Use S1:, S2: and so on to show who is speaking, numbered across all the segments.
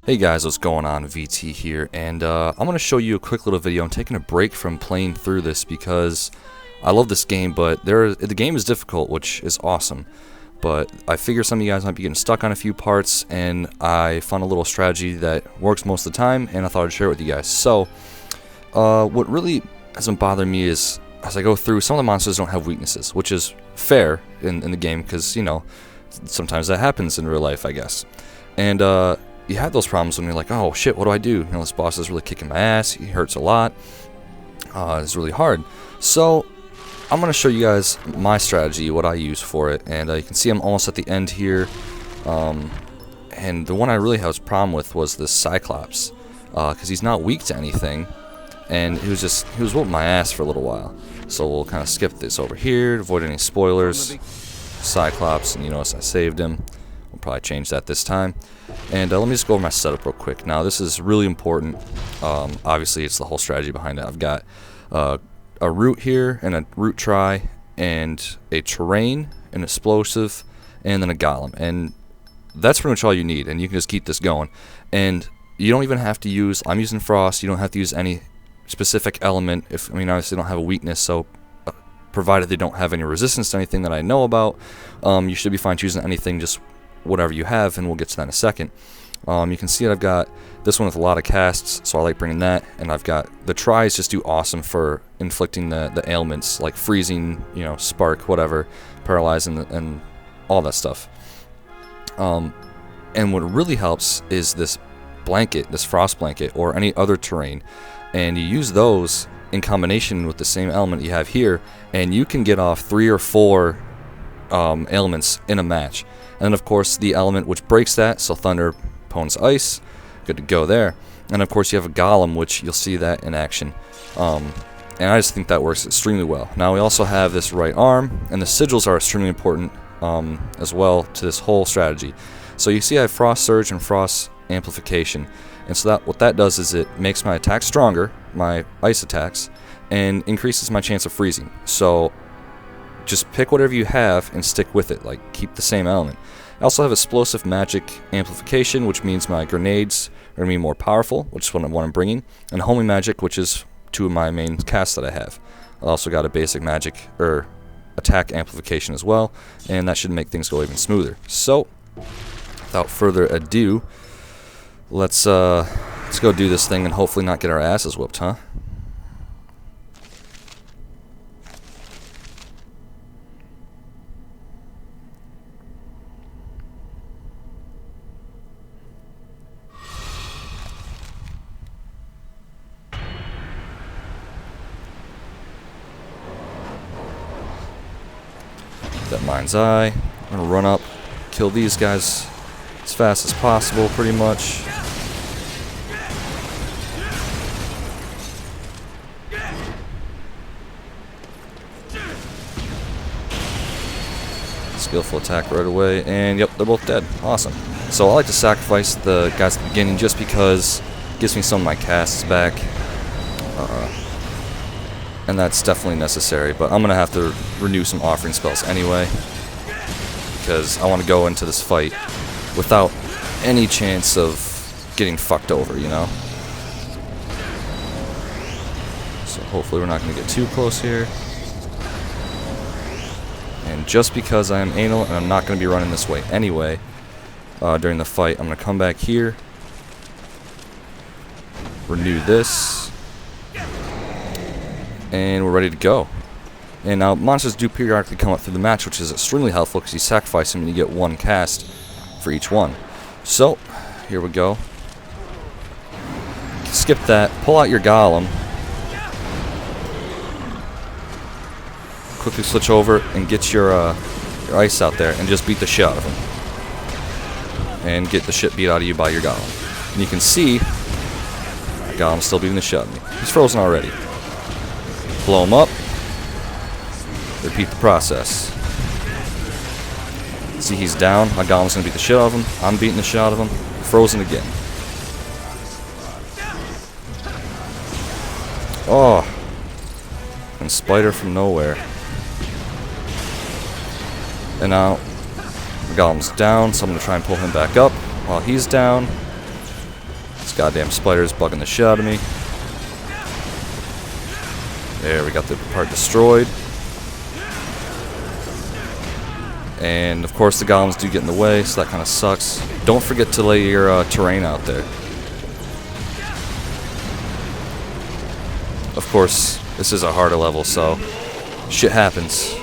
S1: Hey guys, what's going on? VT here, and I'm going to show you a quick little video. I'm taking a break from playing through this because I love this game, but the game is difficult, which is awesome. But I figure some of you guys might be getting stuck on a few parts, and I found a little strategy that works most of the time, and I thought I'd share it with you guys. So, what really hasn't bothered me is, as I go through, some of the monsters don't have weaknesses, which is fair in the game, because, you know, sometimes that happens in real life, I guess. And, you have those problems when you're like, oh shit, what do I do? You know, this boss is really kicking my ass, he hurts a lot, it's really hard. So, I'm going to show you guys my strategy, what I use for it, and you can see I'm almost at the end here, and the one I really had a problem with was this Cyclops, because he's not weak to anything, and he was whooping my ass for a little while. So we'll kind of skip this over here, avoid any spoilers. Cyclops, and you notice I saved him. We'll probably change that this time. And let me just go over my setup real quick. Now this is really important. Obviously it's the whole strategy behind it. I've got a root here, and a root try, and a terrain, an explosive, and then a golem. And that's pretty much all you need, and you can just keep this going. And you don't even have to use, I'm using frost, you don't have to use any specific element. I mean, obviously they don't have a weakness, so provided they don't have any resistance to anything that I know about, you should be fine choosing anything, just whatever you have, and we'll get to that in a second. You can see that I've got this one with a lot of casts, so I like bringing that, and I've got the tries just do awesome for inflicting the ailments, like freezing, you know, spark, whatever, paralyzing, and all that stuff. And what really helps is this blanket, this frost blanket, or any other terrain, and you use those in combination with the same element you have here, and you can get off 3 or 4 ailments in a match. And then of course the element which breaks that, so thunder, opponent's ice, good to go there. And of course you have a golem, which you'll see that in action. And I just think that works extremely well. Now we also have this right arm, and the sigils are extremely important as well to this whole strategy. So you see I have frost surge and frost amplification, and so what that does is it makes my attacks stronger, my ice attacks, and increases my chance of freezing. So just pick whatever you have and stick with it, like keep the same element. I also have explosive magic amplification, which means my grenades are going to be more powerful, which is what I'm bringing, and homing magic, which is 2 of my main casts that I have. I also got a basic magic or attack amplification as well, and that should make things go even smoother. So without further ado, let's go do this thing and hopefully not get our asses whooped, huh? That mind's eye. I'm gonna run up, kill these guys as fast as possible, pretty much. Skillful attack right away, and yep, they're both dead. Awesome. So I like to sacrifice the guys at the beginning just because it gives me some of my casts back. And that's definitely necessary, but I'm going to have to renew some offering spells anyway, because I want to go into this fight without any chance of getting fucked over, you know? So hopefully we're not going to get too close here. And just because I am anal and I'm not going to be running this way anyway during the fight, I'm going to come back here, renew this, and we're ready to go. And now monsters do periodically come up through the match, which is extremely helpful because you sacrifice them and you get 1 cast for each one. So here we go. Skip that, pull out your golem, quickly switch over and get your ice out there and just beat the shit out of him, and get the shit beat out of you by your golem. And you can see the golem's still beating the shit out of me. He's frozen already. Blow him up, repeat the process. See, he's down, my golem's gonna beat the shit out of him, I'm beating the shit out of him, frozen again. Oh, and spider from nowhere. And now the golem's down, so I'm gonna try and pull him back up while he's down. goddamn spiders bugging the shit out of me. There, we got the part destroyed. And of course the golems do get in the way, so that kind of sucks. Don't forget to lay your terrain out there. Of course, this is a harder level, so shit happens.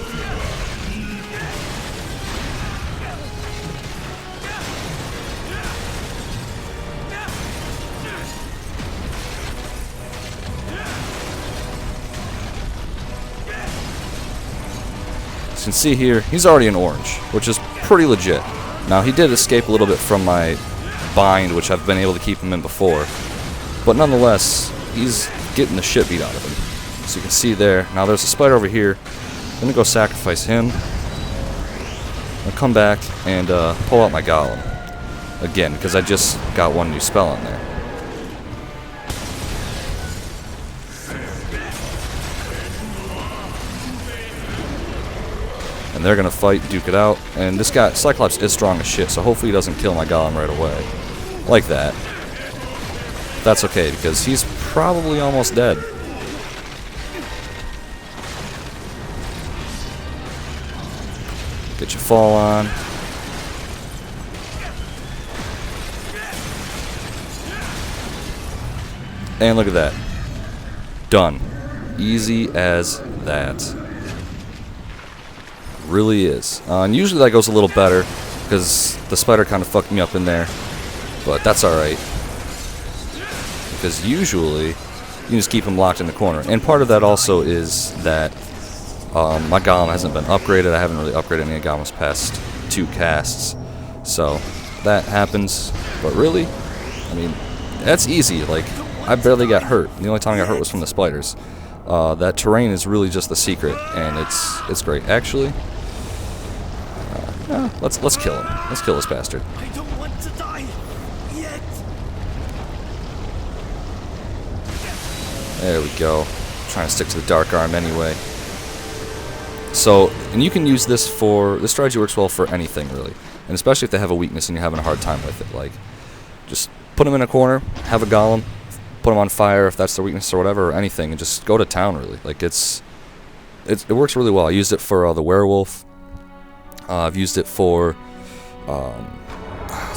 S1: As you can see here, he's already an orange, which is pretty legit. Now, he did escape a little bit from my bind, which I've been able to keep him in before. But nonetheless, he's getting the shit beat out of him. So you can see there. Now, there's a spider over here. I'm going to go sacrifice him. I'll come back and pull out my golem. Again, because I just got one new spell in there. And they're going to fight, duke it out. And this guy, Cyclops, is strong as shit, so hopefully he doesn't kill my golem right away. Like that. That's okay, because he's probably almost dead. Get your fall on. And look at that. Done. Easy as that. Really is. And usually that goes a little better because the spider kind of fucked me up in there, but that's alright because usually you can just keep him locked in the corner. And part of that also is that my golem hasn't been upgraded. I haven't really upgraded any golems past 2 casts, so that happens. But really, I mean, that's easy. Like, I barely got hurt. The only time I got hurt was from the spiders. That terrain is really just the secret, and it's great. Actually, let's kill him. Let's kill this bastard.
S2: I don't want to die yet.
S1: There we go. I'm trying to stick to the dark arm anyway. So, and you can use this for, this strategy works well for anything really, and especially if they have a weakness and you're having a hard time with it. Like, just put them in a corner, have a golem, put them on fire if that's their weakness or whatever, or anything, and just go to town really. Like, it works really well. I used it for the werewolf. I've used it for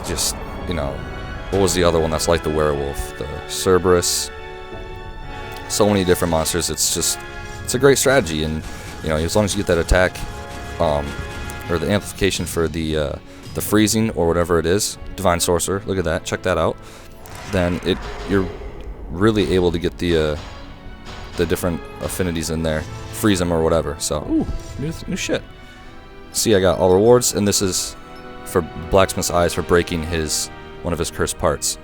S1: just, you know, what was the other one that's like the werewolf? The Cerberus. So many different monsters. It's a great strategy, and you know, as long as you get that attack or the amplification for the freezing or whatever it is, Divine Sorcerer. Look at that. Check that out. Then you're really able to get the different affinities in there, freeze them or whatever. So, ooh, new shit. See, I got all rewards, and this is for Blacksmith's Eyes for breaking one of his cursed parts.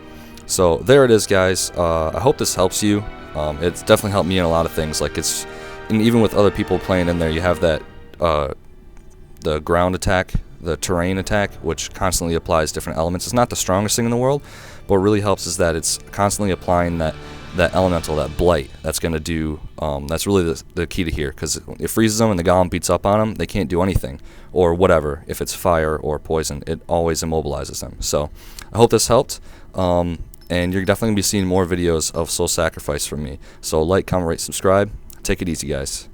S1: So there it is, guys. I hope this helps you. It's definitely helped me in a lot of things. Like, and even with other people playing in there, you have that the ground attack, the terrain attack, which constantly applies different elements. It's not the strongest thing in the world, but what really helps is that it's constantly applying that elemental, that blight. That's going to do, that's really the key to here, because it freezes them and the golem beats up on them, they can't do anything, or whatever. If it's fire or poison, it always immobilizes them. So I hope this helped, and you're definitely going to be seeing more videos of Soul Sacrifice from me. So like, comment, rate, subscribe. Take it easy, guys.